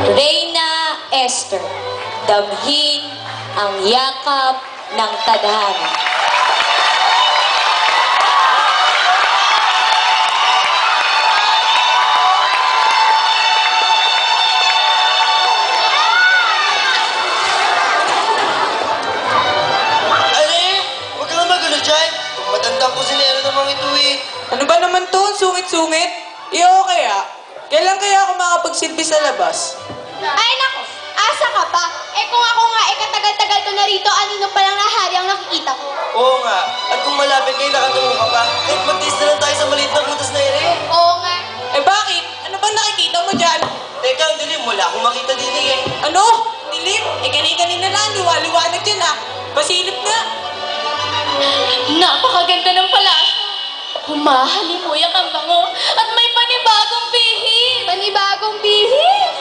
Reyna Esther, damhin ang yakap ng tadhana. Huwag ka nga magulo dyan. Kung matandang kusinero naman ito eh. Ano ba naman to? Sungit-sungit? Okay ah. Kailan kaya ako makapagsilbi sa labas? Ay nako, asa ka pa? Eh kung ako nga, katagal-tagal ko na rito, anino pa lang na hari ang nakikita ko. Oo nga. At kung malapit kayo nakatungo ka pa, kahit magtiis na lang tayo sa maliit na butas na yun eh. Oo nga. Eh bakit? Ano bang nakikita mo dyan? Teka, ang dilim. Wala akong makita din eh. Ano? Dilim? Eh kanina lang, liwa-liwanag dyan ah. Pasilip nga. Napakaganda ng palasyo. Humahalimuyak ang bango at may panibagong bihis. Panibagong bihis.